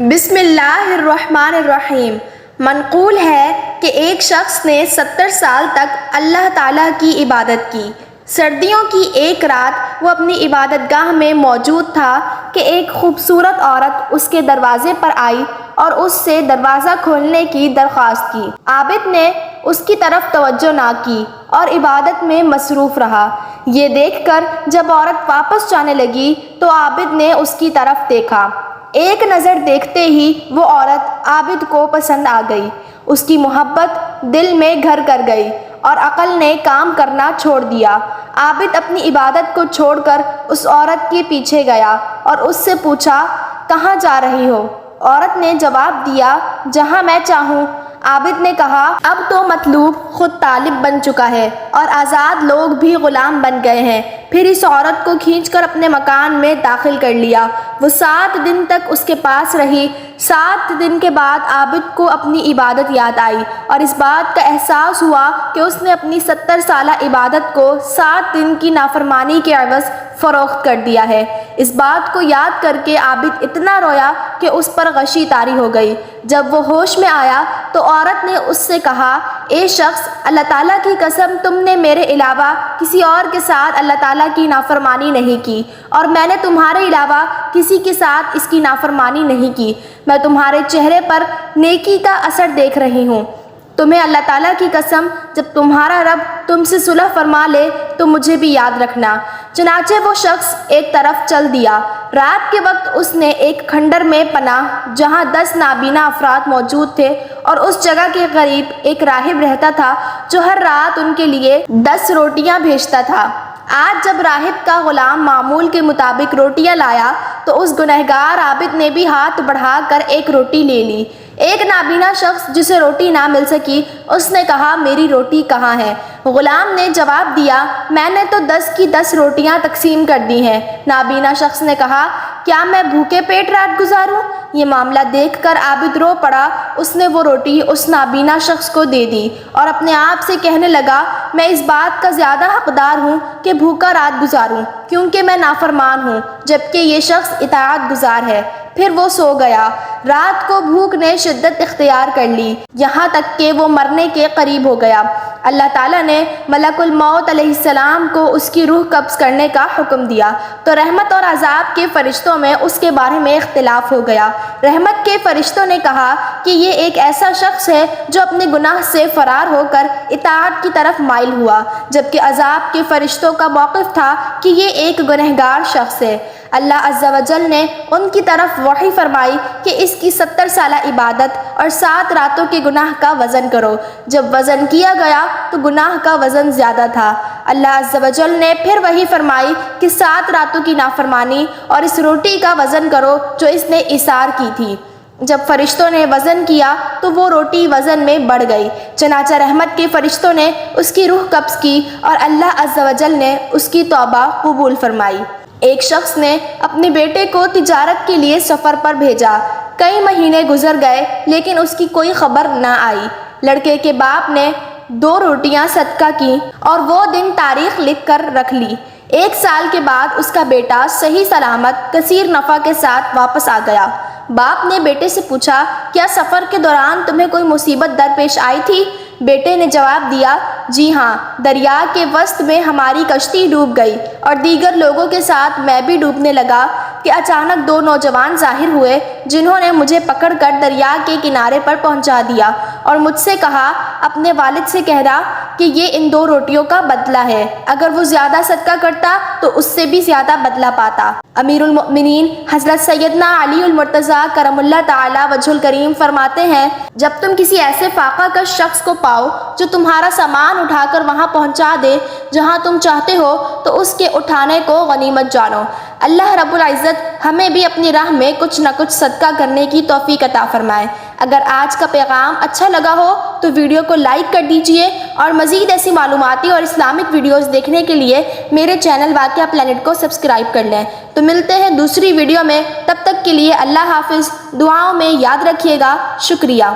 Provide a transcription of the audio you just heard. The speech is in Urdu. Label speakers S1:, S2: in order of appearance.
S1: بسم اللہ الرحمن الرحیم۔ منقول ہے کہ ایک شخص نے 70 سال تک اللہ تعالیٰ کی عبادت کی۔ سردیوں کی ایک رات وہ اپنی عبادت گاہ میں موجود تھا کہ ایک خوبصورت عورت اس کے دروازے پر آئی اور اس سے دروازہ کھولنے کی درخواست کی۔ عابد نے اس کی طرف توجہ نہ کی اور عبادت میں مصروف رہا۔ یہ دیکھ کر جب عورت واپس جانے لگی تو عابد نے اس کی طرف دیکھا۔ ایک نظر دیکھتے ہی وہ عورت عابد کو پسند آ گئی۔ اس کی محبت دل میں گھر کر گئی اور عقل نے کام کرنا چھوڑ دیا۔ عابد اپنی عبادت کو چھوڑ کر اس عورت کے پیچھے گیا اور اس سے پوچھا، کہاں جا رہی ہو؟ عورت نے جواب دیا، جہاں میں چاہوں۔ عابد نے کہا، اب تو مطلوب خود طالب بن چکا ہے اور آزاد لوگ بھی غلام بن گئے ہیں۔ پھر اس عورت کو کھینچ کر اپنے مکان میں داخل کر لیا۔ وہ 7 دن تک اس کے پاس رہی۔ 7 دن کے بعد عابد کو اپنی عبادت یاد آئی اور اس بات کا احساس ہوا کہ اس نے اپنی 70 سالہ عبادت کو 7 دن کی نافرمانی کے عوض فروخت کر دیا ہے۔ اس بات کو یاد کر کے عابد اتنا رویا کہ اس پر غشی طاری ہو گئی۔ جب وہ ہوش میں آیا تو عورت نے اس سے کہا، اے شخص، اللہ تعالیٰ کی قسم تم نے میرے علاوہ کسی اور کے ساتھ اللہ تعالیٰ کی نافرمانی نہیں کی اور میں نے تمہارے علاوہ کسی کے ساتھ اس کی نافرمانی نہیں کی۔ میں تمہارے چہرے پر نیکی کا اثر دیکھ رہی ہوں۔ تمہیں اللہ تعالیٰ کی قسم، جب تمہارا رب تم سے صلح فرما لے تو مجھے بھی یاد رکھنا۔ چنانچہ وہ شخص ایک طرف چل دیا۔ رات کے وقت اس نے ایک کھنڈر میں پناہ جہاں 10 نابینا افراد موجود تھے اور اس جگہ کے قریب ایک راہب رہتا تھا جو ہر رات ان کے لیے 10 روٹیاں بھیجتا تھا۔ آج جب راہب کا غلام معمول کے مطابق روٹیاں لایا تو اس گنہگار عابد نے بھی ہاتھ بڑھا کر ایک روٹی لے لی۔ ایک نابینا شخص جسے روٹی نہ مل سکی، اس نے کہا، میری روٹی کہاں ہے؟ غلام نے جواب دیا، میں نے تو 10 کی 10 روٹیاں تقسیم کر دی ہیں۔ نابینا شخص نے کہا، کیا میں بھوکے پیٹ رات گزاروں؟ یہ معاملہ دیکھ کر عابد رو پڑا۔ اس نے وہ روٹی اس نابینا شخص کو دے دی اور اپنے آپ سے کہنے لگا، میں اس بات کا زیادہ حقدار ہوں کہ بھوکا رات گزاروں، کیونکہ میں نافرمان ہوں جبکہ یہ شخص اطاعت گزار ہے۔ پھر وہ سو گیا۔ رات کو بھوک نے شدت اختیار کر لی، یہاں تک کہ وہ مرنے کے قریب ہو گیا۔ اللہ تعالیٰ نے ملک الموت علیہ السلام کو اس کی روح قبض کرنے کا حکم دیا تو رحمت اور عذاب کے فرشتوں میں اس کے بارے میں اختلاف ہو گیا۔ رحمت کے فرشتوں نے کہا کہ یہ ایک ایسا شخص ہے جو اپنے گناہ سے فرار ہو کر اطاعت کی طرف مائل ہوا، جبکہ عذاب کے فرشتوں کا موقف تھا کہ یہ ایک گنہگار شخص ہے۔ اللہ عز و جل نے ان کی طرف وحی فرمائی کہ اس کی 70 سالہ عبادت اور 7 راتوں کے گناہ کا وزن کرو۔ جب وزن کیا گیا تو گناہ کا وزن زیادہ تھا۔ اللہ عز و جل نے پھر وحی فرمائی کہ 7 راتوں کی نافرمانی اور اس روٹی کا وزن کرو جو اس نے ایثار کی تھی۔ جب فرشتوں نے وزن کیا تو وہ روٹی وزن میں بڑھ گئی، چنانچہ رحمت کے فرشتوں نے اس کی روح قبض کی اور اللہ عز و جل نے اس کی توبہ قبول فرمائی۔ ایک شخص نے اپنے بیٹے کو تجارت کے لیے سفر پر بھیجا۔ کئی مہینے گزر گئے لیکن اس کی کوئی خبر نہ آئی۔ لڑکے کے باپ نے 2 روٹیاں صدقہ کی اور وہ دن تاریخ لکھ کر رکھ لی۔ 1 سال کے بعد اس کا بیٹا صحیح سلامت کثیر نفع کے ساتھ واپس آ گیا۔ باپ نے بیٹے سے پوچھا، کیا سفر کے دوران تمہیں کوئی مصیبت درپیش آئی تھی؟ بیٹے نے جواب دیا، جی ہاں، دریا کے وسط میں ہماری کشتی ڈوب گئی اور دیگر لوگوں کے ساتھ میں بھی ڈوبنے لگا کہ اچانک 2 نوجوان ظاہر ہوئے جنہوں نے مجھے پکڑ کر دریا کے کنارے پر پہنچا دیا اور مجھ سے کہا، اپنے والد سے کہنا کہ یہ ان 2 روٹیوں کا بدلہ ہے، اگر وہ زیادہ صدقہ کرتا تو اس سے بھی زیادہ بدلہ پاتا۔ امیر المؤمنین حضرت سیدنا علی المرتضیٰ کرم اللہ تعالی وجہ الکریم فرماتے ہیں، جب تم کسی ایسے فاقہ کش شخص کو پاؤ جو تمہارا سامان اٹھا کر وہاں پہنچا دے جہاں تم چاہتے ہو تو اس کے اٹھانے کو غنیمت جانو۔ اللہ رب العزت ہمیں بھی اپنی راہ میں کچھ نہ کچھ صدقہ کرنے کی توفیق عطا فرمائے۔ اگر آج کا پیغام اچھا لگا ہو تو ویڈیو کو لائک کر دیجئے اور مزید ایسی معلوماتی اور اسلامک ویڈیوز دیکھنے کے لیے میرے چینل واقعہ پلانٹ کو سبسکرائب کر لیں۔ تو ملتے ہیں دوسری ویڈیو میں، تب تک کے لیے اللہ حافظ، دعاؤں میں یاد رکھیے گا۔ شکریہ۔